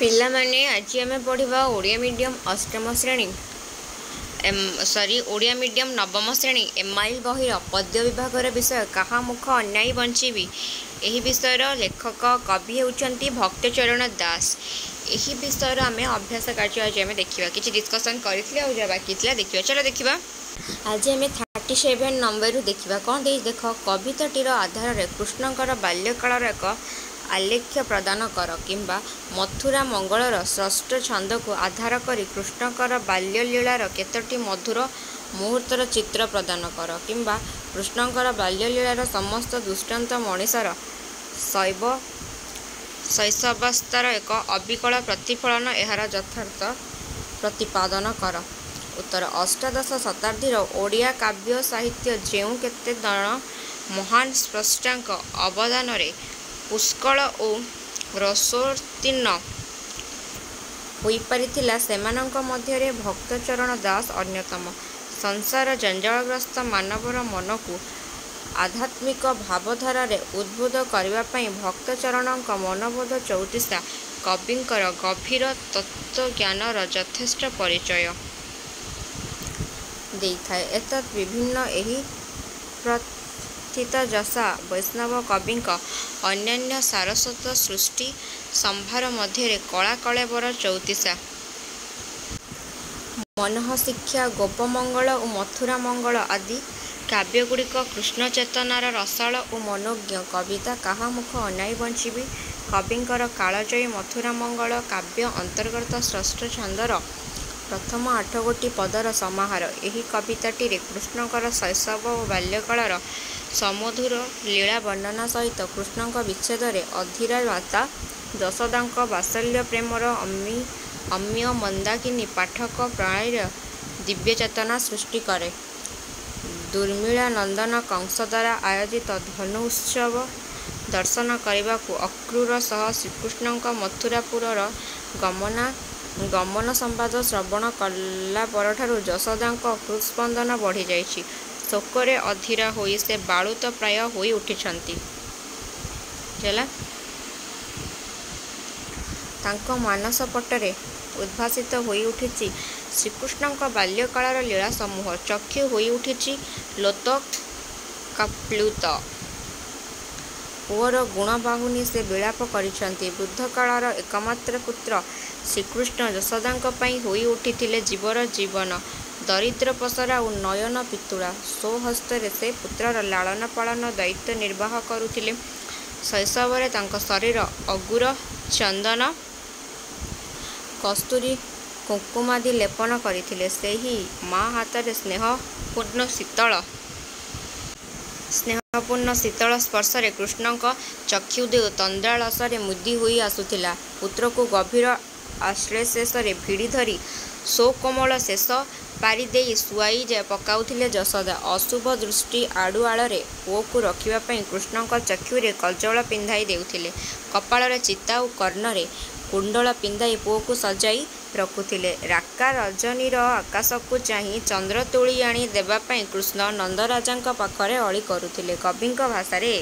ପିଲାମାନେ ଆଜି ଆମେ ପଢ଼ିବା ଓଡ଼ିଆ ମିଡ଼ିୟମ୍ ଅଷ୍ଟମ ଶ୍ରେଣୀ ଓଡ଼ିଆ ମିଡ଼ିୟମ୍ ନବମ ଶ୍ରେଣୀ ଏମାଇଲ୍ ବହିର ପଦ୍ୟ ବିଭାଗର ବିଷୟ କାହା ମୁଖ ଅନାଇ ବଞ୍ଚିବି। ଏହି ବିଷୟର ଲେଖକ କବି ହେଉଛନ୍ତି ଭକ୍ତଚରଣ ଦାସ। ଏହି ବିଷୟର ଆମେ ଅଭ୍ୟାସ କାର୍ଯ୍ୟ ଆଜି ଆମେ ଦେଖିବା। କିଛି ଡିସ୍କସନ୍ କରିଥିଲେ ଆଉ ଯାହା ବାକି ଥିଲା ଦେଖିବା। ଚलो ଦେଖିବା। ଆଜି ଆମେ 37 ନମ୍ବରରୁ ଦେଖିବା। କ'ଣ ଦେଇଛି ଦେଖ। କବିତାଟିର ଆଧାରରେ କୃଷ୍ଣଙ୍କର ବାଲ୍ୟକାଳର ଏକ ଆଲେଖ୍ୟ ପ୍ରଦାନ କର କିମ୍ବା ମଥୁରା ମଙ୍ଗଳର ଷଷ୍ଠ ଛନ୍ଦକୁ ଆଧାର କରି କୃଷ୍ଣଙ୍କର ବାଲ୍ୟଲୀଳାର କେତୋଟି ମଧୁର ମୁହୂର୍ତ୍ତର ଚିତ୍ର ପ୍ରଦାନ କର କିମ୍ବା କୃଷ୍ଣଙ୍କର ବାଲ୍ୟଲୀଳାର ସମସ୍ତ ଦୃଷ୍ଟାନ୍ତ ମଣିଷର ଶୈଶବାବସ୍ଥାର ଏକ ଅବିକଳ ପ୍ରତିଫଳନ ଏହାର ଯଥାର୍ଥ ପ୍ରତିପାଦନ କର। ଉତ୍ତର। ଅଷ୍ଟାଦଶ ଶତାବ୍ଦୀର ଓଡ଼ିଆ କାବ୍ୟ ସାହିତ୍ୟ ଯେଉଁ କେତେ ଜଣ ମହାନ ସ୍ରଷ୍ଟାଙ୍କ ଅବଦାନରେ ପୁଷ୍କଳ ଓ ରସୋତ୍ତୀର୍ଣ୍ଣ ହୋଇପାରିଥିଲା ସେମାନଙ୍କ ମଧ୍ୟରେ ଭକ୍ତଚରଣ ଦାସ ଅନ୍ୟତମ। ସଂସାର ଜଞ୍ଜାଳଗ୍ରସ୍ତ ମାନବର ମନକୁ ଆଧ୍ୟାତ୍ମିକ ଭାବଧାରାରେ ଉଦ୍ବୁଦ୍ଧ କରିବା ପାଇଁ ଭକ୍ତଚରଣଙ୍କ ମନୋବୋଧ ଚଉତିଶା କବିଙ୍କର ଗଭୀର ତତ୍ତ୍ୱଜ୍ଞାନର ଯଥେଷ୍ଟ ପରିଚୟ ଦେଇଥାଏ। ଏତଦ୍ ବିଭିନ୍ନ ଏହି ପ୍ରଥିତଯଶା ବୈଷ୍ଣବ କବିଙ୍କ ଅନ୍ୟାନ୍ୟ ସାରସ୍ୱତ ସୃଷ୍ଟି ସମ୍ଭାର ମଧ୍ୟରେ କଳାକଳେବର ଚଉତିଶା, ମନଃଶିକ୍ଷା, ଗୋପମଙ୍ଗଳ ଓ ମଥୁରା ମଙ୍ଗଳ ଆଦି କାବ୍ୟଗୁଡ଼ିକ କୃଷ୍ଣ ଚେତନାର ରସାଳ ଓ ମନୋଜ୍ଞ। କବିତା କାହା ମୁଖ ଅନାଇ ବଞ୍ଚିବି କବିଙ୍କର କାଳଜୟୀ ମଥୁରା ମଙ୍ଗଳ କାବ୍ୟ ଅନ୍ତର୍ଗତ ଷଷ୍ଠ ଛନ୍ଦର ପ୍ରଥମ 8 ଗୋଟି ପଦର ସମାହାର। ଏହି କବିତାଟିରେ କୃଷ୍ଣଙ୍କର ଶୈଶବ ଓ ବାଲ୍ୟକାଳର ସମଧୁର ଲୀଳା ବର୍ଣ୍ଣନା ସହିତ କୃଷ୍ଣଙ୍କ ବିଚ୍ଛେଦରେ ଅଧୀରା ମାତା ଯଶୋଦାଙ୍କ ବାତ୍ସଲ୍ୟ ପ୍ରେମର ଅମୀୟ ମନ୍ଦାକିନୀ ପାଠକ ପ୍ରଣାଳୀରେ ଦିବ୍ୟ ଚେତନା ସୃଷ୍ଟି କରେ। ଦୁର୍ମିଳା ନନ୍ଦନ କଂସ ଦ୍ୱାରା ଆୟୋଜିତ ଧନୁ ଉତ୍ସବ ଦର୍ଶନ କରିବାକୁ ଅକ୍ରୂର ସହ ଶ୍ରୀକୃଷ୍ଣଙ୍କ ମଥୁରାପୁରର ଗମନ ସମ୍ବାଦ ଶ୍ରବଣ କଲା ପରଠାରୁ ଯଶୋଦାଙ୍କ ହୃତ୍ସ୍ପନ୍ଦନ ବଢ଼ିଯାଇଛି। ଶୋକରେ ଅଧୀରା ହୋଇ ସେ ବାଳୁତ ପ୍ରାୟ ହୋଇ ଉଠିଛନ୍ତି। ତାଙ୍କ ମାନସ ପଟରେ ଉଦ୍ଭାସିତ ହୋଇ ଉଠିଛି ଶ୍ରୀକୃଷ୍ଣଙ୍କ ବାଲ୍ୟକାଳର ଲୀଳା ସମୂହ। ଚକ୍ଷୁ ହୋଇ ଉଠିଛି ଲୋତକାପ୍ଳୁତ। ପୁଅର ଗୁଣବାହୁନି ସେ ବିଳାପ କରିଛନ୍ତି। ବୃଦ୍ଧକାଳର ଏକମାତ୍ର ପୁତ୍ର ଶ୍ରୀକୃଷ୍ଣ ଯଶୋଦାଙ୍କ ପାଇଁ ହୋଇ ଉଠିଥିଲେ ଜୀବର ଜୀବନ, ଦରିଦ୍ର ପସରା ଓ ନୟନ ପିତୁଳା। ସ୍ୱହସ୍ତରେ ସେ ପୁତ୍ରର ଲାଳନ ପାଳନ ଦାୟିତ୍ୱ ନିର୍ବାହ କରୁଥିଲେ। ଶୈଶବରେ ତାଙ୍କ ଶରୀର ଅଗୁର ଚନ୍ଦନ କସ୍ତୁରୀ କୁଙ୍କୁମାଦି ଲେପନ କରିଥିଲେ। ସେହି ମା ହାତରେ ସ୍ନେହପୂର୍ଣ୍ଣ ଶୀତଳ ସ୍ପର୍ଶରେ କୃଷ୍ଣଙ୍କ ଚକ୍ଷୁଦ୍ୱୟ ତନ୍ଦ୍ରାଳସରେ ମୁଦି ହୋଇ ଆସୁଥିଲା। ପୁତ୍ରକୁ ଗଭୀର ଆଶ୍ଳେଷରେ ଭିଡ଼ି ଧରି ସୋକୋମଳ ଶେଷ ପାରି ଦେଇ ଶୁଆଇ ପକାଉଥିଲେ ଯଶୋଦା। ଅଶୁଭ ଦୃଷ୍ଟି ଆଢ଼ୁଆଳରେ ପୁଅକୁ ରଖିବା ପାଇଁ କୃଷ୍ଣଙ୍କ ଚକ୍ଷୁରେ କଜ୍ଜଳ ପିନ୍ଧାଇ ଦେଉଥିଲେ। କପାଳରେ ଚିତା ଓ କର୍ଣ୍ଣରେ କୁଣ୍ଡଳ ପିନ୍ଧାଇ ପୁଅକୁ ସଜାଇ ରଖୁଥିଲେ। ରାକା ରଜନୀର ଆକାଶକୁ ଚାହିଁ ଚନ୍ଦ୍ର ତୋଳି ଆଣି ଦେବା ପାଇଁ କୃଷ୍ଣ ନନ୍ଦରାଜାଙ୍କ ପାଖରେ ଅଳି କରୁଥିଲେ। କବିଙ୍କ ଭାଷାରେ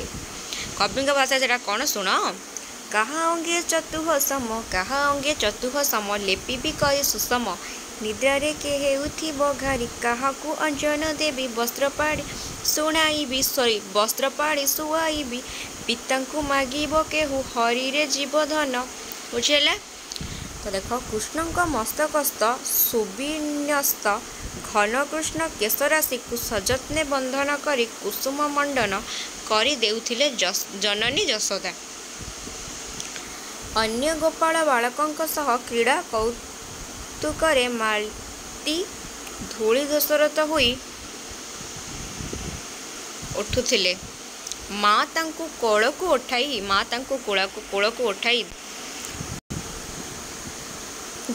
ସେଟା କ'ଣ ଶୁଣ। କାହା ଅଙ୍ଗେ ଚତୁଃ ସମ ଲେପିବି କରି ସୁଷମ ନିଦ୍ରାରେ କେ ହେଉଥିବ ଘାରି କାହାକୁ ଅଞ୍ଜନ ଦେବି ବସ୍ତ୍ରପାଡ଼ି ଶୁଆଇବି ପିତାଙ୍କୁ ମାଗିବ କେହୁ ହରିରେ ଜୀବ ଧନ। ବୁଝିହେଲା ତ ଦେଖ। କୃଷ୍ଣଙ୍କ ମସ୍ତକସ୍ଥ ସୁବିନ୍ୟସ୍ତ ଘନ କୃଷ୍ଣ କେଶରାଶିକୁ ସଯତ୍ନେ ବନ୍ଧନ କରି କୁସୁମ ମଣ୍ଡନ କରି ଦେଉଥିଲେ ଜନନୀ ଯଶୋଦା। ଅନ୍ୟ ଗୋପାଳ ବାଳକଙ୍କ ସହ କ୍ରୀଡ଼ା କୌତୁକରେ ମାତି ଧୂଳି ଧୂସରିତ ହୋଇ ଉଠୁଥିଲେ। ମା ତାଙ୍କୁ କୋଳକୁ ଉଠାଇ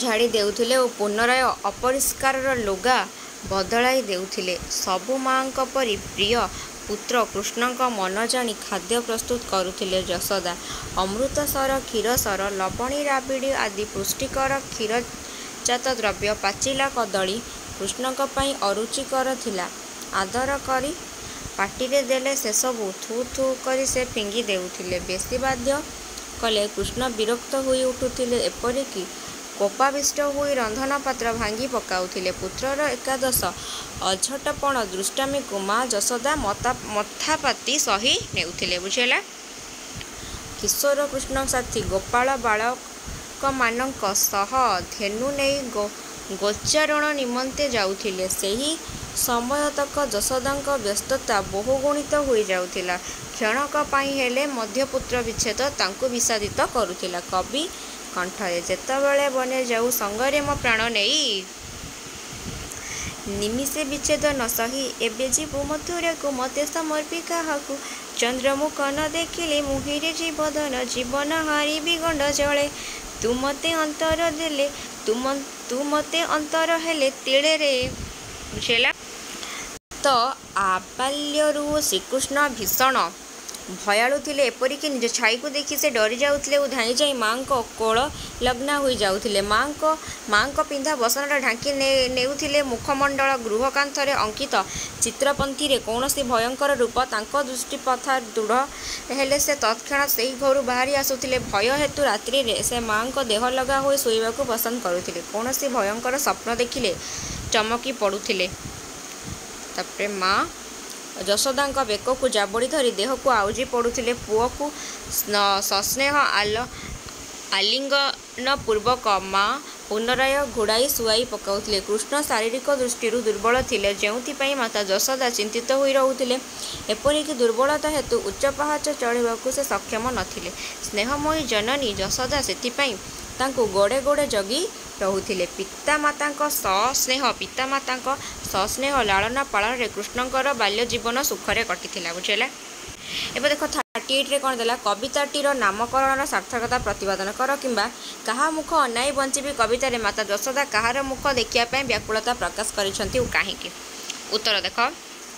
ଝାଡ଼ି ଦେଉଥିଲେ ଓ ପୁନରାୟ ଅପରିଷ୍କାରର ଲୁଗା ବଦଳାଇ ଦେଉଥିଲେ। ସବୁ ମା'ଙ୍କ ପରି ପ୍ରିୟ ପୁତ୍ର କୃଷ୍ଣଙ୍କ ମନ ଜାଣି ଖାଦ୍ୟ ପ୍ରସ୍ତୁତ କରୁଥିଲେ ଯଶୋଦା। ଅମୃତସର, କ୍ଷୀରସର, ଲବଣୀ, ରାବିଡ଼ି ଆଦି ପୁଷ୍ଟିକର କ୍ଷୀରଜାତ ଦ୍ରବ୍ୟ, ପାଚିଲା କଦଳୀ କୃଷ୍ଣଙ୍କ ପାଇଁ ଅରୁଚିକର ଥିଲା। ଆଦର କରି ପାଟିରେ ଦେଲେ ସେସବୁ ଥୁ ଥୁ କରି ସେ ଫିଙ୍ଗି ଦେଉଥିଲେ। ବେଶୀ ବାଧ୍ୟ କଲେ କୃଷ୍ଣ ବିରକ୍ତ ହୋଇ ଉଠୁଥିଲେ, ଏପରିକି କୋପାବିଷ୍ଟ ହୋଇ ରନ୍ଧନ ପାତ୍ର ଭାଙ୍ଗି ପକାଉଥିଲେ। ପୁତ୍ରର ଏକାଦଶ ଅଝଟପଣ ଦୁଷ୍ଟାମିକୁ ମା ଯଶୋଦା ମଥାପାତି ସହି ନେଉଥିଲେ। ବୁଝିହେଲା। କିଶୋର କୃଷ୍ଣ ସାଥୀ ଗୋପାଳ ବାଳକମାନଙ୍କ ସହ ଧେନୁ ନେଇ ଗୋଚାରଣ ନିମନ୍ତେ ଯାଉଥିଲେ। ସେହି ସମୟତକ ଯଶୋଦାଙ୍କ ବ୍ୟସ୍ତତା ବହୁଗୁଣିତ ହୋଇଯାଉଥିଲା। କ୍ଷଣକ ପାଇଁ ହେଲେ ମଧ୍ୟ ପୁତ୍ର ବିଚ୍ଛେଦ ତାଙ୍କୁ ବିଷାଦିତ କରୁଥିଲା। କବି କଣ୍ଠରେ ଯେତେବେଳେ ବନେ ଯାଉ ସଙ୍ଗରେ ମୋ ପ୍ରାଣ ନେଇ, ନିମିଷେ ବିଚ୍ଛେଦ ନ ସହି ଏବେ ଯିବୁ ମଥୁରାକୁ, ମୋତେ ସମର୍ପି କାହାକୁ, ଚନ୍ଦ୍ରମୁଖ ନ ଦେଖିଲେ ମୁହିଁରେ ଜୀବଧନ, ଜୀବନ ହାରିବି ଗଣ୍ଡ ଜଳେ, ତୁ ମୋତେ ଅନ୍ତର ହେଲେ ତିଳେରେ। ବୁଝିଲା। ତ ଆବାଲ୍ୟରୁ ଶ୍ରୀକୃଷ୍ଣ ଭୀଷଣ ଭୟାଳୁ ଥିଲେ, ଏପରିକି ନିଜ ଛାଇକୁ ଦେଖି ସେ ଡରି ଯାଉଥିଲେ ଓ ଧାଇଁ ଯାଇ ମାଙ୍କ କୋଳଲଗ୍ନା ହୋଇ ଯାଉଥିଲେ। ମାଙ୍କ ପିନ୍ଧା ବସନଟା ଢାଙ୍କି ନେଉଥିଲେ ମୁଖମଣ୍ଡଳ। ଗୃହକାନ୍ଥରେ ଅଙ୍କିତ ଚିତ୍ରପନ୍ଥିରେ କୌଣସି ଭୟଙ୍କର ରୂପ ତାଙ୍କ ଦୃଷ୍ଟିପଥାଦୂଢ଼ ହେଲେ ସେ ତତ୍କ୍ଷଣାତ୍ ସେହି ଘରୁ ବାହାରି ଆସୁଥିଲେ। ଭୟ ହେତୁ ରାତ୍ରିରେ ସେ ମାଙ୍କ ଦେହ ଲଗା ହୋଇ ଶୋଇବାକୁ ପସନ୍ଦ କରୁଥିଲେ। କୌଣସି ଭୟଙ୍କର ସ୍ୱପ୍ନ ଦେଖିଲେ ଚମକି ପଡ଼ୁଥିଲେ। ତାପରେ ମା ଯଶୋଦାଙ୍କ ବେକକୁ ଜାବୁଡ଼ି ଧରି ଦେହକୁ ଆଉଜି ପଡ଼ୁଥିଲେ। ପୁଅକୁ ସସ୍ନେହ ଆଲିଙ୍ଗନପୂର୍ବକ ମା ପୁନରାୟ ଘୋଡ଼ାଇ ଶୁଆଇ ପକାଉଥିଲେ। କୃଷ୍ଣ ଶାରୀରିକ ଦୃଷ୍ଟିରୁ ଦୁର୍ବଳ ଥିଲେ, ଯେଉଁଥିପାଇଁ ମାତା ଯଶୋଦା ଚିନ୍ତିତ ହୋଇ ରହୁଥିଲେ। ଏପରିକି ଦୁର୍ବଳତା ହେତୁ ଉଚ୍ଚ ପାହାଚ ଚଢ଼ିବାକୁ ସେ ସକ୍ଷମ ନଥିଲେ। ସ୍ନେହମୟୀ ଜନନୀ ଯଶୋଦା ସେଥିପାଇଁ ତାଙ୍କୁ ଗୋଡ଼େ ଗୋଡ଼େ ଜଗି ରହୁଥିଲେ। ପିତାମାତାଙ୍କ ସସ୍ନେହ ଲାଳନା ପାଳନରେ କୃଷ୍ଣଙ୍କର ବାଲ୍ୟ ଜୀବନ ସୁଖରେ କଟିଥିଲା। ବୁଝିଲା। ଏବେ ଦେଖ 38ରେ କ'ଣ ଦେଲା, କବିତାଟିର ନାମକରଣର ସାର୍ଥକତା ପ୍ରତିପାଦନ କର, କିମ୍ବା କାହା ମୁଖ ଅନାଇ ବଞ୍ଚିବି କବିତାରେ ମାତା ଯଶୋଦା କାହାର ମୁଖ ଦେଖିବା ପାଇଁ ବ୍ୟାକୁଳତା ପ୍ରକାଶ କରିଛନ୍ତି ଓ କାହିଁକି? ଉତ୍ତର ଦେଖ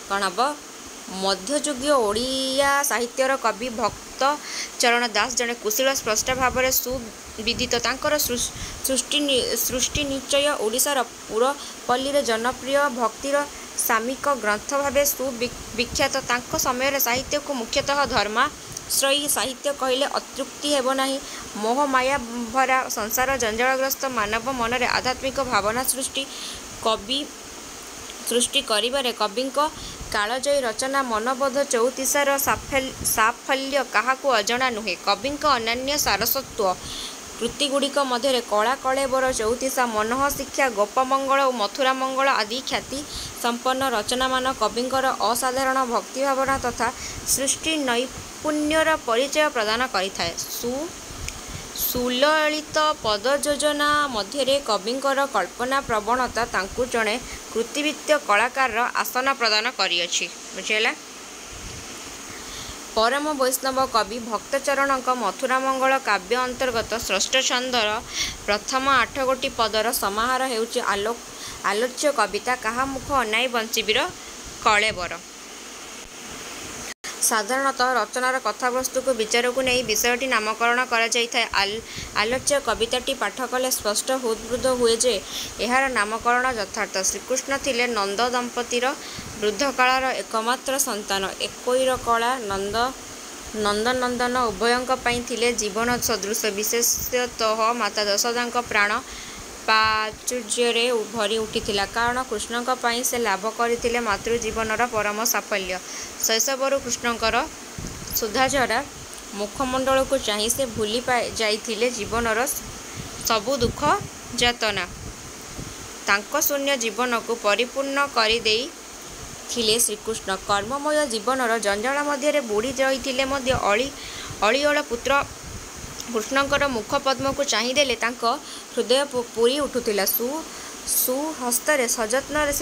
କ'ଣ ହେବ। ମଧ୍ୟଯୁଗୀୟ ଓଡ଼ିଆ ସାହିତ୍ୟର କବି ଭକ୍ତଚରଣ ଦାସ ଜଣେ କୁଶୀଳ ସ୍ରଷ୍ଟା ଭାବରେ ସୁବିଦିତ। ତାଙ୍କର ସୃଷ୍ଟି ନିଶ୍ଚୟ ଓଡ଼ିଶାର ପୁରପଲ୍ଲୀରେ ଜନପ୍ରିୟ ଭକ୍ତିର ସାମିକ ଗ୍ରନ୍ଥ ଭାବେ ସୁବିଖ୍ୟାତ। ତାଙ୍କ ସମୟର ସାହିତ୍ୟକୁ ମୁଖ୍ୟତଃ ଧର୍ମାଶ୍ରୟୀ ସାହିତ୍ୟ କହିଲେ ଅତ୍ୟୁକ୍ତି ହେବ ନାହିଁ। ମୋହମାୟା ଭରା ସଂସାର ଜଞ୍ଜାଳଗ୍ରସ୍ତ ମାନବ ମନରେ ଆଧ୍ୟାତ୍ମିକ ଭାବନା ସୃଷ୍ଟି କରିବାରେ କବିଙ୍କ କାଳଜୟୀ ରଚନା ମନବୋଧ ଚଉତିଶାର ସାଫଲ୍ୟ କାହାକୁ ଅଜଣା ନୁହେଁ। କବିଙ୍କ ଅନନ୍ୟ ସାରସ୍ୱତ କୃତିଗୁଡ଼ିକ ମଧ୍ୟରେ କଳା କଳେବର, ଚଉତିଶା, ମନୋହ ଶିକ୍ଷା, ଗୋପମଙ୍ଗଳ ଓ ମଥୁରାମଙ୍ଗଳ ଆଦି ଖ୍ୟାତି ସମ୍ପନ୍ନ ରଚନାମାନ କବିଙ୍କର ଅସାଧାରଣ ଭକ୍ତିଭାବନା ତଥା ସୃଷ୍ଟି ନୈପୁଣ୍ୟର ପରିଚୟ ପ୍ରଦାନ କରିଥାଏ। ସୁଲଳିତ ପଦଯୋଜନା ମଧ୍ୟରେ କବିଙ୍କର କଳ୍ପନା ପ୍ରବଣତା ତାଙ୍କୁ ଜଣେ କୃତିବିତ୍ତ କଳାକାରର ଆସନ ପ୍ରଦାନ କରିଅଛି। ବୁଝିହେଲା। ପରମ ବୈଷ୍ଣବ କବି ଭକ୍ତଚରଣଙ୍କ ମଥୁରାମଙ୍ଗଳ କାବ୍ୟ ଅନ୍ତର୍ଗତ ଷଷ୍ଠ ଛନ୍ଦର ପ୍ରଥମ 8 ଗୋଟି ପଦର ସମାହାର ହେଉଛି ଆଲୋଚ୍ୟ କବିତା କାହା ମୁଖ ଅନାଇ ବଞ୍ଚିବିର କଳେବର। ସାଧାରଣତଃ ରଚନାର କଥାବସ୍ତୁକୁ ବିଚାରକୁ ନେଇ ବିଷୟଟି ନାମକରଣ କରାଯାଇଥାଏ। ଆଲୋଚ୍ୟ କବିତାଟି ପାଠ କଲେ ସ୍ପଷ୍ଟ ହୃଦ୍ବୋଧ ହୁଏ ଯେ ଏହାର ନାମକରଣ ଯଥାର୍ଥ। ଶ୍ରୀକୃଷ୍ଣ ଥିଲେ ନନ୍ଦ ଦମ୍ପତିର ବୃଦ୍ଧକାଳର ଏକମାତ୍ର ସନ୍ତାନ। ଏକୋଇର କଳା ନନ୍ଦନନ୍ଦନ ଉଭୟଙ୍କ ପାଇଁ ଥିଲେ ଜୀବନ ସଦୃଶ। ବିଶେଷତଃ ମାତା ଯଶୋଦାଙ୍କ ପ୍ରାଣ ପ୍ରାଚୁର୍ଯ୍ୟରେ ଭରି ଉଠିଥିଲା, କାରଣ କୃଷ୍ଣଙ୍କ ପାଇଁ ସେ ଲାଭ କରିଥିଲେ ମାତୃଜୀବନର ପରମ ସାଫଲ୍ୟ। ଶୈଶବରୁ କୃଷ୍ଣଙ୍କର ସୁଧାଝରା ମୁଖମଣ୍ଡଳକୁ ଚାହିଁ ସେ ଭୁଲି ଯାଇଥିଲେ ଜୀବନର ସବୁ ଦୁଃଖ ଯାତନା। ତାଙ୍କ ଶୂନ୍ୟ ଜୀବନକୁ ପରିପୂର୍ଣ୍ଣ କରିଦେଇଥିଲେ ଶ୍ରୀକୃଷ୍ଣ। କର୍ମମୟ ଜୀବନର ଜଞ୍ଜାଳ ମଧ୍ୟରେ ବୁଡ଼ି ଯାଇଥିଲେ ମଧ୍ୟ ଅଳିଅଳ ପୁତ୍ର କୃଷ୍ଣଙ୍କର ମୁଖପଦ୍ମକୁ ଚାହିଁଦେଲେ ତାଙ୍କ ହୃଦୟ ପୂରି ଉଠୁଥିଲା। ସୁହସ୍ତରେ ସଯତ୍ନରେ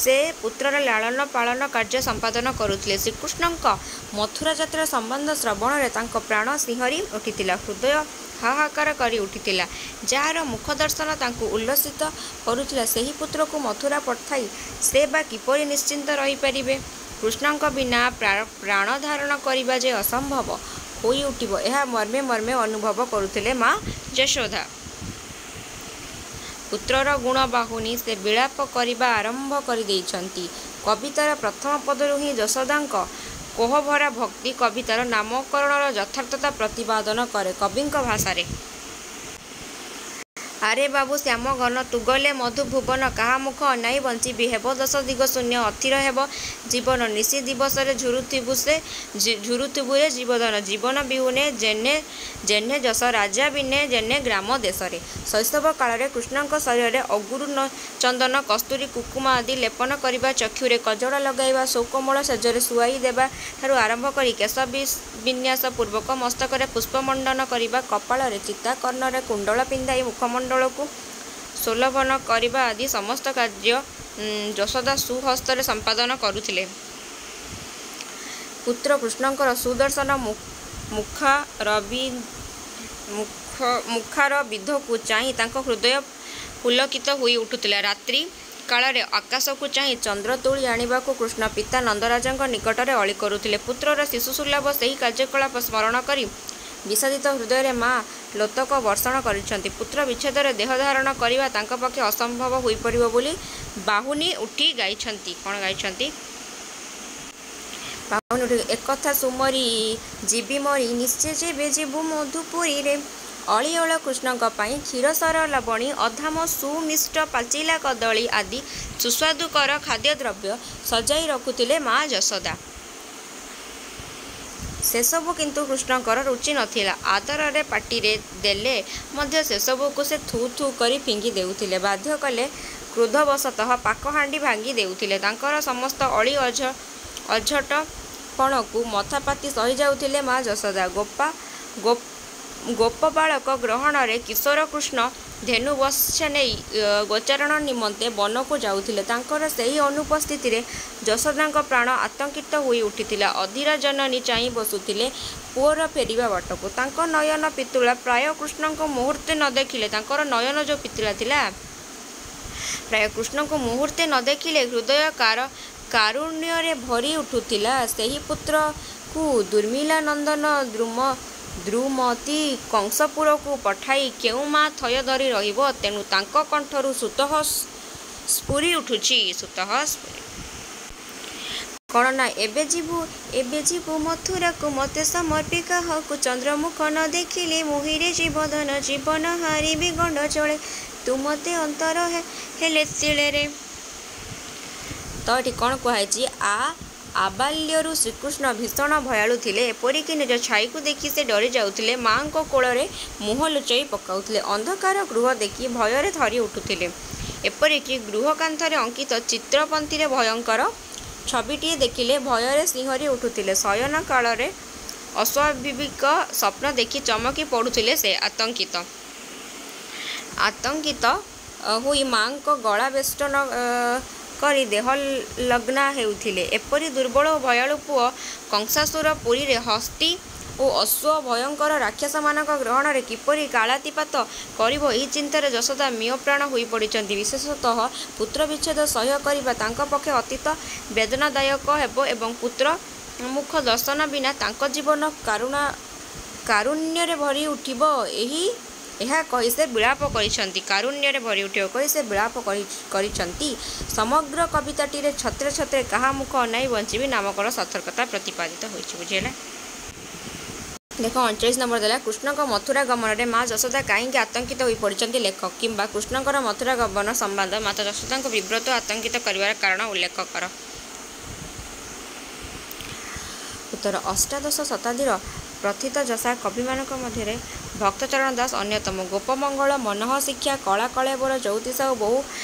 ସେ ପୁତ୍ରର ଲାଳନ ପାଳନ କାର୍ଯ୍ୟ ସମ୍ପାଦନ କରୁଥିଲେ। ଶ୍ରୀକୃଷ୍ଣଙ୍କ ମଥୁରା ଯାତ୍ରା ସମ୍ବନ୍ଧ ଶ୍ରବଣରେ ତାଙ୍କ ପ୍ରାଣ ଶିହରି ଉଠିଥିଲା, ହୃଦୟ ହାହାକାର କରି ଉଠିଥିଲା। ଯାହାର ମୁଖ ଦର୍ଶନ ତାଙ୍କୁ ଉଲ୍ଲସିତ କରୁଥିଲା, ସେହି ପୁତ୍ରକୁ ମଥୁରା ପଠାଇ ସେ ବା କିପରି ନିଶ୍ଚିନ୍ତ ରହିପାରିବେ? କୃଷ୍ଣଙ୍କ ବିନା ପ୍ରାଣ ଧାରଣ କରିବା ଯେ ଅସମ୍ଭବ ହୋଇ ଉଠିବ, ଏହା ମର୍ମେ ମର୍ମେ ଅନୁଭବ କରୁଥିଲେ ମା ଯଶୋଦା। ପୁତ୍ରର ଗୁଣ ବାହୁନି ସେ ବିଳାପ କରିବା ଆରମ୍ଭ କରିଦେଇଛନ୍ତି। କବିତାର ପ୍ରଥମ ପଦରୁ ହିଁ ଯଶୋଦାଙ୍କ କୋହଭରା ଭକ୍ତି କବିତାର ନାମକରଣର ଯଥାର୍ଥତା ପ୍ରତିପାଦନ କରେ। କବିଙ୍କ ଭାଷାରେ ଆରେ ବାବୁ ଶ୍ୟାମ ଘନ ତୁ ଗଲେ ମଧୁ ଭୁବନ କାହା ମୁଖ ଅନାଇ ବଞ୍ଚିବି ହେବ ଦଶ ଦିଗ ଶୂନ୍ୟ ଅଥିର ହେବ ଜୀବନ ନିଶି ଦିବସରେ ଝୁରୁଥିବୁ ରେ ଜୀବଧନ ଜୀବନ ବିହୁନେ ଯେହ୍ନେ ଯଶ ରାଜା ବିନେ ଯେହ୍ନେ ଗ୍ରାମ ଦେଶରେ। ଶୈଶବ କାଳରେ କୃଷ୍ଣଙ୍କ ଶରୀରରେ ଅଗୁରୁ ଚନ୍ଦନ କସ୍ତୁରୀ କୁକୁମ ଆଦି ଲେପନ କରିବା ଚକ୍ଷୁରେ କଜଳ ଲଗାଇବା ସୌକୋମଳ ସେଜରେ ଶୁଆଇ ଦେବା ଠାରୁ ଆରମ୍ଭ କରି କେଶ ବିନ୍ୟାସ ପୂର୍ବକ ମସ୍ତକରେ ପୁଷ୍ପମଣ୍ଡନ କରିବା କପାଳରେ ଚିତା କର୍ଣ୍ଣରେ କୁଣ୍ଡଳ ପିନ୍ଧାଇ ମୁଖମଣ୍ଡଳକୁ ସୋଲଭନ କରିବା ଆଦି ସମସ୍ତ କାର୍ଯ୍ୟ ଯଶୋଦା ସୁହସ୍ତରେ ସମ୍ପାଦନ କରୁଥିଲେ। ପୁତ୍ର କୃଷ୍ଣଙ୍କର ସୁଦର୍ଶନ ମୁଖାର ବିଧକୁ ଚାହିଁ ତାଙ୍କ ହୃଦୟ ପୁଲକିତ ହୋଇ ଉଠୁଥିଲା। ରାତ୍ରି କାଳରେ ଆକାଶକୁ ଚାହିଁ ଚନ୍ଦ୍ର ତୋଳି ଆଣିବାକୁ କୃଷ୍ଣ ପିତା ନନ୍ଦରାଜଙ୍କ ନିକଟରେ ଅଳି କରୁଥିଲେ। ପୁତ୍ରର ଶିଶୁସୁଲଭ ସେହି କାର୍ଯ୍ୟକଳାପ ସ୍ମରଣ କରି ବିଷାଦିତ ହୃଦୟରେ ମା ଲୋତକ ବର୍ଷଣ କରିଛନ୍ତି। ପୁତ୍ର ବିଚ୍ଛେଦରେ ଦେହ ଧାରଣ କରିବା ତାଙ୍କ ପକ୍ଷେ ଅସମ୍ଭବ ହୋଇପଡ଼ିବ ବୋଲି ବାହୁନି ଉଠି ଗାଇଛନ୍ତି। କ'ଣ ଗାଇଛନ୍ତି? ବାହୁନି ଉଠି ଏକଥା ସୁମରି ଯିବି ମରି ନିଶ୍ଚେ ଯେବେ ଯିବୁ ମଧୁପୁରୀରେ ଅଳିଅଳ କୃଷ୍ଣଙ୍କ ପାଇଁ କ୍ଷୀରସର ଲବଣୀ ଅଧାମ ସୁମିଷ୍ଟ ପାଚିଲା କଦଳୀ ଆଦି ସୁସ୍ୱାଦୁକର ଖାଦ୍ୟଦ୍ରବ୍ୟ ସଜାଇ ରଖୁଥିଲେ ମା ଯଶୋଦା। ସେସବୁ କିନ୍ତୁ କୃଷ୍ଣଙ୍କର ରୁଚି ନଥିଲା। ଆଦରରେ ପାଟିରେ ଦେଲେ ମଧ୍ୟ ସେସବୁକୁ ସେ ଥୁ ଥୁ କରି ଫିଙ୍ଗି ଦେଉଥିଲେ। ବାଧ୍ୟ କଲେ କ୍ରୋଧବଶତଃ ପାକହାଣ୍ଡି ଭାଙ୍ଗି ଦେଉଥିଲେ। ତାଙ୍କର ସମସ୍ତ ଅଳି ଅଝଟପଣକୁ ମଥାପାତି ସହିଯାଉଥିଲେ ମା ଯଶୋଦା। ଗୋପ ବାଳକ ଗ୍ରହଣରେ କିଶୋର କୃଷ୍ଣ ଧେନୁବତ୍ସ ନେଇ ଗୋଚାରଣ ନିମନ୍ତେ ବନକୁ ଯାଉଥିଲେ। ତାଙ୍କର ସେହି ଅନୁପସ୍ଥିତିରେ ଯଶୋଦାଙ୍କ ପ୍ରାଣ ଆତଙ୍କିତ ହୋଇ ଉଠିଥିଲା। ଅଧୀରା ଜନନୀ ଚାହିଁ ବସୁଥିଲେ ପୁଅର ଫେରିବା ବାଟକୁ। ତାଙ୍କ ନୟନ ପିତୁଳା ପ୍ରାୟ କୃଷ୍ଣଙ୍କୁ ମୁହୂର୍ତ୍ତେ ନ ଦେଖିଲେ ତାଙ୍କର ନୟନ ଯେଉଁ ପିତୁଳା ଥିଲା ପ୍ରାୟ କୃଷ୍ଣଙ୍କୁ ମୁହୂର୍ତ୍ତେ ନ ଦେଖିଲେ ହୃଦୟ କାରୁଣ୍ୟରେ ଭରି ଉଠୁଥିଲା। ସେହି ପୁତ୍ରକୁ ଦୁର୍ମିଳା ନନ୍ଦନ ଦ୍ରୁମତି କଂସପୁରକୁ ପଠାଇ କେଉଁ ମା ଥୟ ଧରି ରହିବ? ତେଣୁ ତାଙ୍କ କଣ୍ଠରୁ ସୁତଃ ସ୍ଫୁରି ଉଠୁଛି କ'ଣ ନା ଏବେ ଯିବୁ ମଥୁରାକୁ ମୋତେ ସମର୍ପି କାହାକୁ ଚନ୍ଦ୍ରମୁଖ ନ ଦେଖିଲେ ମୋହିରେ ଜୀବଧନ ଜୀବନ ହାରିବି ଗଣ୍ଡ ଚଳେ ତୁ ମୋତେ ଅନ୍ତର ହେଲେ ଶିଳରେ। ତ ଏଠି କ'ଣ କୁହାଯାଇଛି? ଆବାଲ୍ୟରୁ ଶ୍ରୀକୃଷ୍ଣ ଭୀଷଣ ଭୟାଳୁ ଥିଲେ। ଏପରିକି ନିଜ ଛାଇକୁ ଦେଖି ସେ ଡରି ଯାଉଥିଲେ। ମାଙ୍କ କୋଳରେ ମୁହଁ ଲୁଚାଇ ପକାଉଥିଲେ। ଅନ୍ଧକାର ଗୃହ ଦେଖି ଭୟରେ ଥରି ଉଠୁଥିଲେ। ଏପରିକି ଗୃହ କାନ୍ଥରେ ଅଙ୍କିତ ଚିତ୍ରପନ୍ଥିରେ ଭୟଙ୍କର ଛବିଟିଏ ଦେଖିଲେ ଭୟରେ ଶିହରି ଉଠୁଥିଲେ। ଶୟନ କାଳରେ ଅସ୍ୱାଭାବିକ ସ୍ୱପ୍ନ ଦେଖି ଚମକି ପଡ଼ୁଥିଲେ ସେ ଆତଙ୍କିତ ହୋଇ ମାଙ୍କ ଗଳା ବେଷ୍ଟନ କରି ଦେହ ଲଗ୍ନା ହେଉଥିଲେ। ଏପରି ଦୁର୍ବଳ ଓ ଭୟାଳୁ ପୁଅ କଂସାସୁର ପୁରୀରେ ହସ୍ତୀ ଓ ଅଶ୍ୱ ଭୟଙ୍କର ରାକ୍ଷସମାନଙ୍କ ଗ୍ରହଣରେ କିପରି କାଳାତିପାତ କରିବ ଏହି ଚିନ୍ତାରେ ଯଶୋଦା ମିୟପ୍ରାଣ ହୋଇପଡ଼ିଛନ୍ତି। ବିଶେଷତଃ ପୁତ୍ର ବିଚ୍ଛେଦ ସହ୍ୟ କରିବା ତାଙ୍କ ପକ୍ଷେ ଅତୀତ ବେଦନାଦାୟକ ହେବ ଏବଂ ପୁତ୍ର ମୁଖ ଦର୍ଶନ ବିନା ତାଙ୍କ ଜୀବନ କାରୁଣ୍ୟରେ ଭରି ଉଠିବ ଏହା କହି ସେ ବିଳାପ କରିଛନ୍ତି। କାରୁଣ୍ୟରେ ଭରି ଉଠିବ କହି ସେ ବିଳାପ କରିଛନ୍ତି। ସମଗ୍ର କବିତାଟିରେ ଛତ୍ରେ ଛତ୍ରେ କାହା ମୁଖ ଅନାଇ ବଞ୍ଚିବି ନାମକର ସତର୍କତା ପ୍ରତିପାଦିତ ହୋଇଛି। ବୁଝିହେଲା? ଦେଖ 39 ନମ୍ବର ଦେଲା କୃଷ୍ଣଙ୍କ ମଥୁରା ଗମନରେ ମା ଯଶୋଦା କାହିଁକି ଆତଙ୍କିତ ହୋଇପଡ଼ିଛନ୍ତି ଲେଖ। କିମ୍ବା କୃଷ୍ଣଙ୍କର ମଥୁରା ଗମନ ସମ୍ବାଦ ମାତା ଯଶୋଦାଙ୍କୁ ବିବ୍ରତ ଓ ଆତଙ୍କିତ କରିବାର କାରଣ ଉଲ୍ଲେଖ କର। ଉତ୍ତର ଅଷ୍ଟାଦଶ ଶତାବ୍ଦୀର ପ୍ରଥିତଯଶା କବିମାନଙ୍କ ମଧ୍ୟରେ ଭକ୍ତଚରଣ ଦାସ ଅନ୍ୟତମ। ଗୋପମଙ୍ଗଳ ମନଃ ଶିକ୍ଷା କଳା କଳେବର ଚଉତିଶ ଓ ବହୁ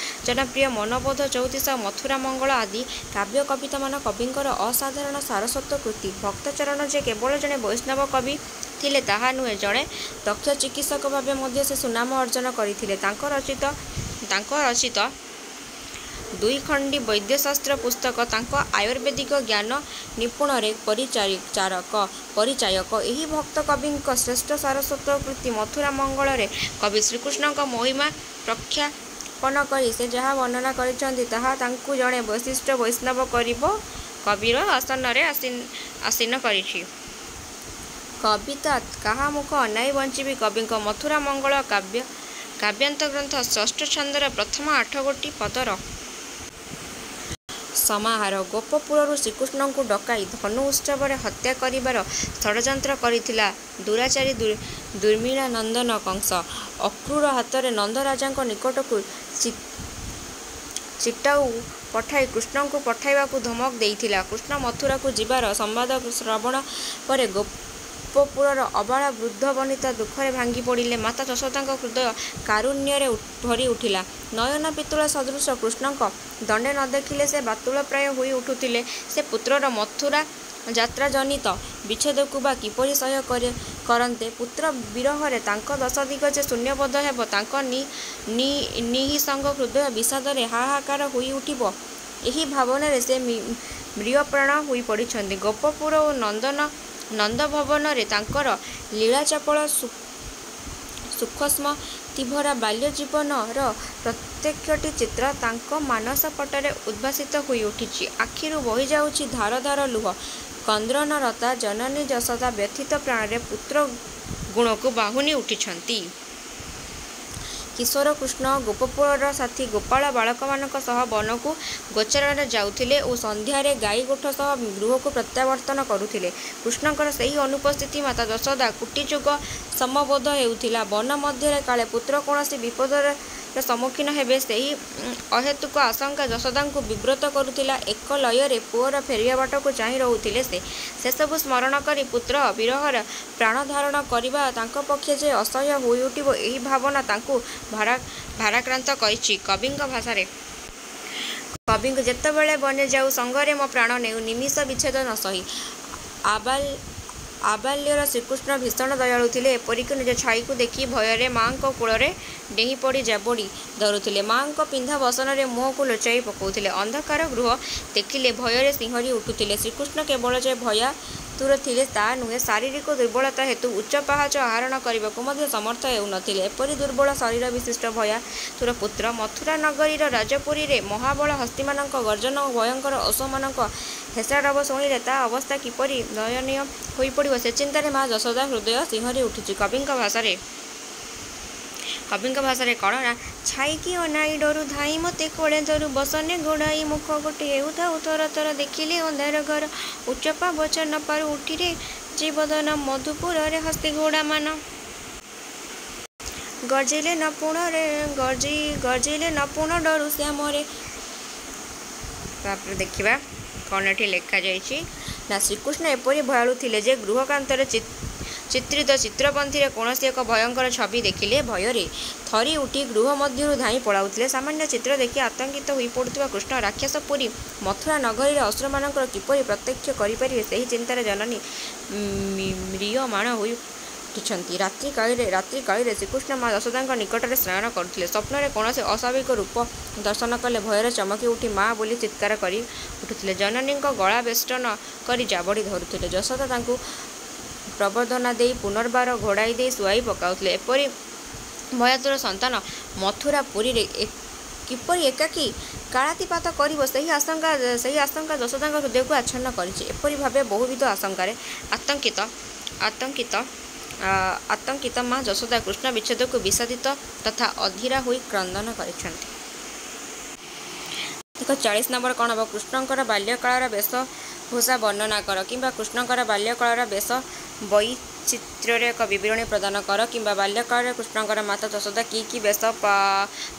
ଜନପ୍ରିୟ ମନୋବୋଧ ଚଉତିଶ ମଥୁରା ମଙ୍ଗଳ ଆଦି କାବ୍ୟ କବିତାମାନ କବିଙ୍କର ଅସାଧାରଣ ସାରସ୍ୱତ କୃତି। ଭକ୍ତଚରଣ ଯେ କେବଳ ଜଣେ ବୈଷ୍ଣବ କବି ଥିଲେ ତାହା ନୁହେଁ, ଜଣେ ଦକ୍ଷ ଚିକିତ୍ସକ ଭାବେ ମଧ୍ୟ ସେ ସୁନାମ ଅର୍ଜନ କରିଥିଲେ। ତାଙ୍କ ରଚିତ ଦୁଇଖଣ୍ଡି ବୈଦ୍ୟଶାସ୍ତ୍ର ପୁସ୍ତକ ତାଙ୍କ ଆୟୁର୍ବେଦିକ ଜ୍ଞାନ ନିପୁଣରେ ପରିଚାୟକ। ଏହି ଭକ୍ତ କବିଙ୍କ ଶ୍ରେଷ୍ଠ ସାରସ୍ୱତ କୃତି ମଥୁରା ମଙ୍ଗଳରେ କବି ଶ୍ରୀକୃଷ୍ଣଙ୍କ ମହିମା ପ୍ରଖ୍ୟାପନ କରି ସେ ଯାହା ବର୍ଣ୍ଣନା କରିଛନ୍ତି ତାହା ତାଙ୍କୁ ଜଣେ ବିଶିଷ୍ଟ ବୈଷ୍ଣବ କବିର ଆସନରେ ଆସୀନ କରିଛି। କବିତା କାହା ମୁଖ ଅନାଇ ବଞ୍ଚିବି କବିଙ୍କ ମଥୁରା ମଙ୍ଗଳ କାବ୍ୟାନ୍ତ ଗ୍ରନ୍ଥ ଷଷ୍ଠ ଛନ୍ଦର ପ୍ରଥମ 8 ଗୋଟି ପଦର ସମାହାର। ଗୋପପୁରରୁ ଶ୍ରୀକୃଷ୍ଣଙ୍କୁ ଡକାଇ ଧନୁ ଉତ୍ସବରେ ହତ୍ୟା କରିବାର ଷଡ଼ଯନ୍ତ୍ର କରିଥିଲା ଦୁରାଚାରୀ ଦୁର୍ମିଳା ନନ୍ଦନ କଂସ। ଅକ୍ରୂର ହାତରେ ନନ୍ଦରାଜାଙ୍କ ନିକଟକୁ ଚିଟାଉ ପଠାଇ କୃଷ୍ଣଙ୍କୁ ପଠାଇବାକୁ ଧମକ ଦେଇଥିଲା। କୃଷ୍ଣ ମଥୁରାକୁ ଯିବାର ସମ୍ବାଦ ଶ୍ରବଣ ପରେ ଗୋପପୁରର ଅବାଳା ବୃଦ୍ଧ ବନିତା ଦୁଃଖରେ ଭାଙ୍ଗି ପଡ଼ିଲେ। ମାତା ଯଶୋଦାଙ୍କ ହୃଦୟ କାରୁଣ୍ୟରେ ଭରି ଉଠିଲା। ନୟନ ପିତୁଳ ସଦୃଶ କୃଷ୍ଣଙ୍କ ଦଣ୍ଡେ ନ ଦେଖିଲେ ସେ ବାତୁଳ ପ୍ରାୟ ହୋଇ ଉଠୁଥିଲେ। ସେ ପୁତ୍ରର ମଥୁରା ଯାତ୍ରା ଜନିତ ବିଚ୍ଛେଦକୁ ବା କିପରି ସହ୍ୟ କରନ୍ତେ? ପୁତ୍ର ବିରହରେ ତାଙ୍କ ଦଶଦିଗ ଯେ ଶୂନ୍ୟବଦ୍ଧ ହେବ, ତାଙ୍କ ନିଃସଙ୍ଗ ହୃଦୟ ବିଷାଦରେ ହାହାକାର ହୋଇ ଉଠିବ, ଏହି ଭାବନାରେ ସେ ମ୍ରିୟପ୍ରାଣ ହୋଇ ପଡ଼ିଛନ୍ତି। ଗୋପପୁର ଓ ନନ୍ଦଭବନରେ ତାଙ୍କର ଲୀଳାଚପଳ ସୁଖସ୍ମୃତିଭରା ବାଲ୍ୟ ଜୀବନର ପ୍ରତ୍ୟେକଟି ଚିତ୍ର ତାଙ୍କ ମାନସ ପଟରେ ଉଦ୍ଭାସିତ ହୋଇ ଉଠିଛି। ଆଖିରୁ ବହିଯାଉଛି ଧାର ଧାର ଲୁହ। କ୍ରନ୍ଦନରତା ଜନନୀ ଯଶୋଦା ବ୍ୟଥିତ ପ୍ରାଣରେ ପୁତ୍ର ଗୁଣକୁ ବାହୁନି ଉଠିଛନ୍ତି। କିଶୋର କୃଷ୍ଣ ଗୋପପୁରର ସାଥୀ ଗୋପାଳ ବାଳକମାନଙ୍କ ସହ ବନକୁ ଗୋଚାରରେ ଯାଉଥିଲେ ଓ ସନ୍ଧ୍ୟାରେ ଗାଈ ଗୋଠ ସହ ଗୃହକୁ ପ୍ରତ୍ୟାବର୍ତ୍ତନ କରୁଥିଲେ। କୃଷ୍ଣଙ୍କର ସେହି ଅନୁପସ୍ଥିତି ମାତା ଯଶୋଦା କୁଟିଯୁଗ ସମବୋଧ ହେଉଥିଲା। ବନ ମଧ୍ୟରେ କାଳେ ପୁତ୍ର କୌଣସି ବିପଦର ସମ୍ମୁଖୀନ ହେବେ, ସେହି ଅହେତୁକ ଆଶଙ୍କା ଯଶୋଦାଙ୍କୁ ବିବ୍ରତ କରୁଥିଲା। ଏକ ଲୟରେ ପୁଅର ଫେରିବା ବାଟକୁ ଚାହିଁ ରହୁଥିଲେ ସେ। ସେସବୁ ସ୍ମରଣ କରି ପୁତ୍ର ବିରହରେ ପ୍ରାଣ ଧାରଣ କରିବା ତାଙ୍କ ପକ୍ଷେ ଯେ ଅସହ୍ୟ ହୋଇ ଉଠିବ, ଏହି ଭାବନା ତାଙ୍କୁ ଭାରାକ୍ରାନ୍ତ କରିଛି। କବିଙ୍କ ଭାଷାରେ କବିଙ୍କୁ ଯେତେବେଳେ ବନେ ଯାଉ ସଙ୍ଗରେ ମୋ ପ୍ରାଣ ନେଉ, ନିମିଷ ବିଚ୍ଛେଦ ନ ସହି। ଆବାଲ୍ୟର ଶ୍ରୀକୃଷ୍ଣ ଭୀଷଣ ଦୟାଳୁ ଥିଲେ। ଏପରିକି ନିଜ ଛାଇକୁ ଦେଖି ଭୟରେ ମାଙ୍କ କୋଳରେ ଡେଇଁ ପଡ଼ି ଜାବଡ଼ି ଧରୁଥିଲେ। ମାଙ୍କ ପିନ୍ଧା ବସନରେ ମୁହଁକୁ ଲୁଚାଇ ପକାଉଥିଲେ। ଅନ୍ଧକାର ଗୃହ ଦେଖିଲେ ଭୟରେ ଶିହରି ଉଠୁଥିଲେ। ଶ୍ରୀକୃଷ୍ଣ କେବଳ ଯେ ଭୟାତୁର ଥିଲେ ତା ନୁହେଁ, ଶାରୀରିକ ଦୁର୍ବଳତା ହେତୁ ଉଚ୍ଚ ପାହାଚ ଆରୋହଣ କରିବାକୁ ମଧ୍ୟ ସମର୍ଥ ହେଉନଥିଲେ। ଏପରି ଦୁର୍ବଳ ଶରୀର ବିଶିଷ୍ଟ ଭୟାତୁର ପୁତ୍ର ମଥୁରା ନଗରୀର ରାଜପୁରୀରେ ମହାବଳ ହସ୍ତୀମାନଙ୍କ ଗର୍ଜନ ଓ ଭୟଙ୍କର ଅଶ୍ୱମାନଙ୍କ ହେଁସାରବ ଶୁଣିଲେ ତା ଅବସ୍ଥା କିପରି ଦୟନୀୟ ହୋଇପଡ଼ିବ, ସେ ଚିନ୍ତାରେ ମା ଯଶୋଦା ହୃଦୟ ଶିହରି ଉଠିଛି। କବିଙ୍କ ଭାଷାରେ କ'ଣ ନା, ଛାଇକି ଅନାଇ ଡରୁ ଧାଇଁ ମୋତେ କୋଳେ ଧରୁ ବସନେ ଗୋଡ଼ାଇ ମୁଖ ଗୋଟି ହେଉଥାଉ ଥର ଥର ଦେଖିଲେ ଅନ୍ଧାର ଘର ଉଚ୍ଚ ପାବଚ ନ ପାରୁ ଉଠିରେ ଜୀବଦନ ମଧୁପୁରରେ ହସ୍ତି ଘୋଡ଼ାମାନ ଗର୍ଜିଲେ ନ ପୁଣ ଡରୁ ଶ୍ୟାମରେ। ତାପରେ ଦେଖିବା କ'ଣ ଏଠି ଲେଖାଯାଇଛି ନା, ଶ୍ରୀକୃଷ୍ଣ ଏପରି ଭୟାଳୁ ଥିଲେ ଯେ ଗୃହକାନ୍ତରେ ଚିତ୍ରିତ ଚିତ୍ରପନ୍ଥୀରେ କୌଣସି ଏକ ଭୟଙ୍କର ଛବି ଦେଖିଲେ ଭୟରେ ଥରି ଉଠି ଗୃହ ମଧ୍ୟରୁ ଧାଇଁ ପଳାଉଥିଲେ। ସାମାନ୍ୟ ଚିତ୍ର ଦେଖି ଆତଙ୍କିତ ହୋଇପଡ଼ୁଥିବା କୃଷ୍ଣ ରାକ୍ଷସପୁରୀ ମଥୁରା ନଗରୀର ଅସୁରମାନଙ୍କର କିପରି ପ୍ରତ୍ୟକ୍ଷ କରିପାରିବେ, ସେହି ଚିନ୍ତାରେ ଜନନୀ ମ୍ରିୟମାଣ ହୋଇ ଉଠିଛନ୍ତି। ରାତ୍ରିକାଳରେ ଶ୍ରୀକୃଷ୍ଣ ମା ଯଶୋଦାଙ୍କ ନିକଟରେ ସ୍ନାନ କରୁଥିଲେ। ସ୍ୱପ୍ନରେ କୌଣସି ଅସ୍ୱାଭାବିକ ରୂପ ଦର୍ଶନ କଲେ ଭୟରେ ଚମକି ଉଠି ମା ବୋଲି ଚିତ୍କାର କରି ଉଠୁଥିଲେ। ଜନନୀଙ୍କ ଗଳା ବେଷ୍ଟନ କରି ଜାବଡ଼ି ଧରୁଥିଲେ। ଯଶୋଦା ତାଙ୍କୁ ପ୍ରବର୍ଦ୍ଧନା ଦେଇ ପୁନର୍ବାର ଘୋଡ଼ାଇ ଦେଇ ଶୁଆଇ ପକାଉଥିଲେ। ଏପରି ଭୟାତୁର ସନ୍ତାନ ମଥୁରାପୁରୀରେ କିପରି ଏକାକୀ କାଳାତିପାତ କରିବ, ସେହି ଆଶଙ୍କା ଯଶୋଦାଙ୍କ ହୃଦୟକୁ ଆଚ୍ଛନ୍ନ କରିଛି। ଏପରି ଭାବେ ବହୁବିଧ ଆଶଙ୍କାରେ ଆତଙ୍କିତ ମା ଯଶୋଦା କୃଷ୍ଣ ବିଚ୍ଛେଦକୁ ବିଷାଦିତ ତଥା ଅଧୀରା ହୋଇ କ୍ରନ୍ଦନ କରିଛନ୍ତି। 40 ନମ୍ବର କ'ଣ ହେବ? କୃଷ୍ଣଙ୍କର ବାଲ୍ୟକାଳର ବେଶଭୂଷା ବର୍ଣ୍ଣନା କର, କିମ୍ବା କୃଷ୍ଣଙ୍କର ବାଲ୍ୟକାଳର ବେଶ ବୈଚିତ୍ର୍ୟର ଏକ ବିବରଣୀ ପ୍ରଦାନ କର, କିମ୍ବା ବାଲ୍ୟକାଳରେ କୃଷ୍ଣଙ୍କର ମାତା ଯଶୋଦା କି ବେଶ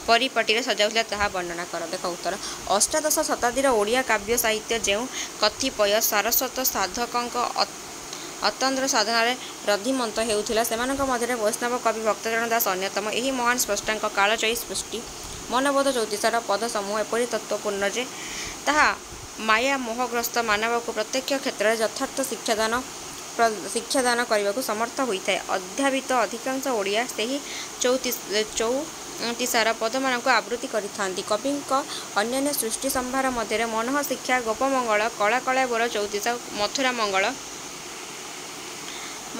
ପରିପାଟିରେ ସଜାଉଥିଲେ ତାହା ବର୍ଣ୍ଣନା କର। ଦେଖ ଉତ୍ତର। ଅଷ୍ଟାଦଶ ଶତାବ୍ଦୀର ଓଡ଼ିଆ କାବ୍ୟ ସାହିତ୍ୟ ଯେଉଁ କତିପୟ ସାରସ୍ୱତ ସାଧକଙ୍କ ଅତନ୍ଦ୍ର ସାଧନାରେ ରଦ୍ଧିମନ୍ତ ହେଉଥିଲା, ସେମାନଙ୍କ ମଧ୍ୟରେ ବୈଷ୍ଣବ କବି ଭକ୍ତଚରଣ ଦାସ ଅନ୍ୟତମ। ଏହି ମହାନ ସ୍ରଷ୍ଟାଙ୍କ କାଳଜୟୀ ସୃଷ୍ଟି ମନବୋଧ ଜ୍ୟୋତିଷର ପଦ ସମୂହ ଏପରି ତତ୍ତ୍ୱପୂର୍ଣ୍ଣ ଯେ ତାହା ମାୟା ମୋହଗ୍ରସ୍ତ ମାନବକୁ ପ୍ରତ୍ୟେକ କ୍ଷେତ୍ରରେ ଯଥାର୍ଥ ଶିକ୍ଷାଦାନ କରିବାକୁ ସମର୍ଥ ହୋଇଥାଏ। ଅଧ୍ୟାପିତ ଅଧିକାଂଶ ଓଡ଼ିଆ ସେହି ଚଉତିଶାର ପଦମାନଙ୍କୁ ଆବୃତ୍ତି କରିଥାନ୍ତି। କବିଙ୍କ ଅନ୍ୟାନ୍ୟ ସୃଷ୍ଟି ସମ୍ଭାର ମଧ୍ୟରେ ମନଃ ଶିକ୍ଷା, ଗୋପମଙ୍ଗଳ, କଳାକଳାବର ଚଉତିଶା,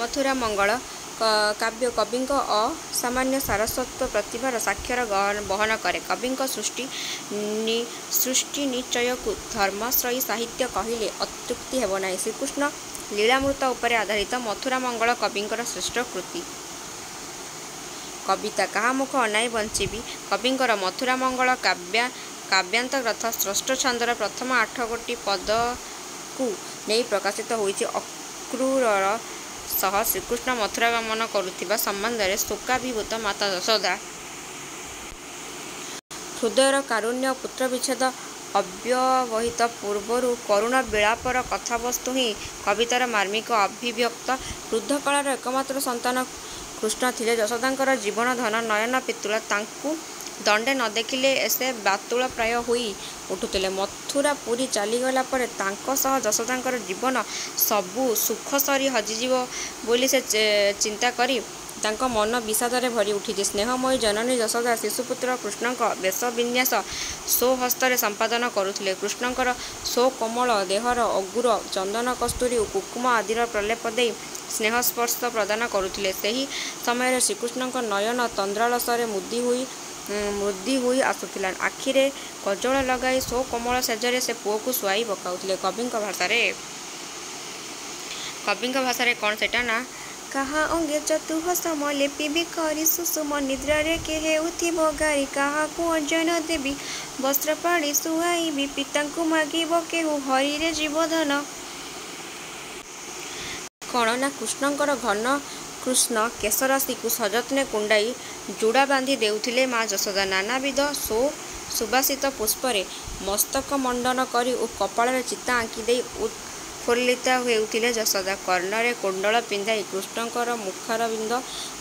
ମଥୁରାମଙ୍ଗଳ କାବ୍ୟ କବିଙ୍କ ଅସାମାନ୍ୟ ସାରସ୍ୱତ ପ୍ରତିଭାର ସ୍ୱାକ୍ଷର ବହନ କରେ। କବିଙ୍କ ସୃଷ୍ଟି ନିଚୟକୁ ଧର୍ମାଶ୍ରୟୀ ସାହିତ୍ୟ କହିଲେ ଅତ୍ୟୁକ୍ତି ହେବ ନାହିଁ। ଶ୍ରୀକୃଷ୍ଣ ଲୀଳାମୃତ ଉପରେ ଆଧାରିତ ମଥୁରାମଙ୍ଗଳ କବିଙ୍କର ଶ୍ରେଷ୍ଠ କୃତି। କବିତା କାହା ମୁଖ ଅନାଇ ବଞ୍ଚିବି କବିଙ୍କର ମଥୁରାମଙ୍ଗଳ କାବ୍ୟାନ୍ତ ଗ୍ରନ୍ଥ ଷଷ୍ଠ ଛନ୍ଦର ପ୍ରଥମ 8 ଗୋଟି ପଦକୁ ନେଇ ପ୍ରକାଶିତ ହୋଇଛି। ଅକ୍ରୂରର ସହ ଶ୍ରୀକୃଷ୍ଣ ମଥୁରା ଗମନ କରୁଥିବା ସମ୍ବନ୍ଧରେ ଶୋକାଭିଭୂତ ମାତା ଯଶୋଦା ହୃଦୟର କାରୁଣ୍ୟ ପୁତ୍ର ବିଚ୍ଛେଦ ଅବ୍ୟବହିତ ପୂର୍ବରୁ କରୁଣ ବିଳାପର କଥାବସ୍ତୁ ହିଁ କବିତାର ମାର୍ମିକ ଅଭିବ୍ୟକ୍ତ। ବୃଦ୍ଧ କାଳର ଏକମାତ୍ର ସନ୍ତାନ କୃଷ୍ଣ ଥିଲେ ଯଶୋଦାଙ୍କର ଜୀବନ ଧନ ନୟନ ପିତୁଳ। ତାଙ୍କୁ ଦଣ୍ଡେ ନ ଦେଖିଲେ ସେ ବ୍ୟାକୁଳ ପ୍ରାୟ ହୋଇ ଉଠୁଥିଲେ। ମଥୁରା ପୁରୀ ଚାଲିଗଲା ପରେ ତାଙ୍କ ସହ ଯଶୋଦାଙ୍କର ଜୀବନ ସବୁ ସୁଖ ସରି ହଜିଯିବ ବୋଲି ସେ ଚିନ୍ତା କରି ତାଙ୍କ ମନ ବିଷାଦରେ ଭରି ଉଠିଛି। ସ୍ନେହମୟୀ ଜନନୀ ଯଶୋଦା ଶିଶୁପୁତ୍ର କୃଷ୍ଣଙ୍କ ବେଶ ବିନ୍ୟାସ ସ୍ୱହସ୍ତରେ ସମ୍ପାଦନ କରୁଥିଲେ। କୃଷ୍ଣଙ୍କର ସ୍ୱକୋମଳ ଦେହର ଅଗୁର ଚନ୍ଦନ କସ୍ତୁରୀ ଓ କୁଙ୍କୁମ ଆଦିର ପ୍ରଲେପ ଦେଇ ସ୍ନେହସ୍ପର୍ଶ ପ୍ରଦାନ କରୁଥିଲେ। ସେହି ସମୟରେ ଶ୍ରୀକୃଷ୍ଣଙ୍କ ନୟନ ତନ୍ଦ୍ରାଳସରେ ମୁଦି ହୋଇ ଆସୁଥିଲା। ଆଖିରେ କଜଳ ଲଗାଇ ସ୍ୱକୋମଳ ସେଜରେ ସେ ପୁଅକୁ ଶୁଆଇ ପକାଉଥିଲେ। କବିଙ୍କ ଭାଷାରେ କ'ଣ ସେଟା ନା କାହା ଅଙ୍ଗେ ଚତୁଃ ସମଲେପିବି କରି ସୁଷୁମ ନିଦ୍ରାରେ କେ ହେଉଥିବ ଗାରି କାହାକୁ ଅଞ୍ଜନ ଦେବି ବସ୍ତ୍ର ପାଣି ଶୁଆଇବି ପିତାଙ୍କୁ ମାଗିବ କେହୁ ହରିରେ ଜୀବଧନ। କ'ଣ ନା କୃଷ୍ଣଙ୍କର ଘନ କୃଷ୍ଣ କେଶରାଶିକୁ ସଯତ୍ନେ କୁଣ୍ଡାଇ ଜୁଡ଼ା ବାନ୍ଧି ଦେଉଥିଲେ ମା ଯଶୋଦା। ନାନାବିଧ ସୁବାସିତ ପୁଷ୍ପରେ ମସ୍ତକ ମଣ୍ଡନ କରି ଓ କପାଳରେ ଚିତା ଆଙ୍କି ଦେଇ ଉତ୍ଫୁଲ୍ଲିତା ହେଉଥିଲେ ଯଶୋଦା। କର୍ଣ୍ଣରେ କୁଣ୍ଡଳ ପିନ୍ଧାଇ କୃଷ୍ଣଙ୍କର ମୁଖାରବିନ୍ଦ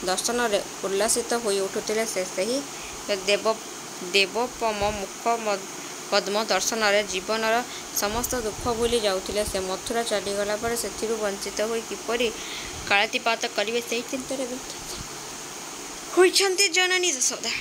ଦର୍ଶନରେ ଉଲ୍ଲସିତ ହୋଇ ଉଠୁଥିଲେ ସେ। ସେହି ଦେବୋପମ ମୁଖପଦ୍ମ ଦର୍ଶନରେ ଜୀବନର ସମସ୍ତ ଦୁଃଖ ଭୁଲି ଯାଉଥିଲେ ସେ। ମଥୁରା ଚାଲିଗଲା ପରେ ସେଥିରୁ ବଞ୍ଚିତ ହୋଇ କିପରି କାଳାତିପାତ କରିବେ ସେହି ଚିନ୍ତାରେ ହୋଇଛନ୍ତି ଜନନୀ ଯଶୋଦା।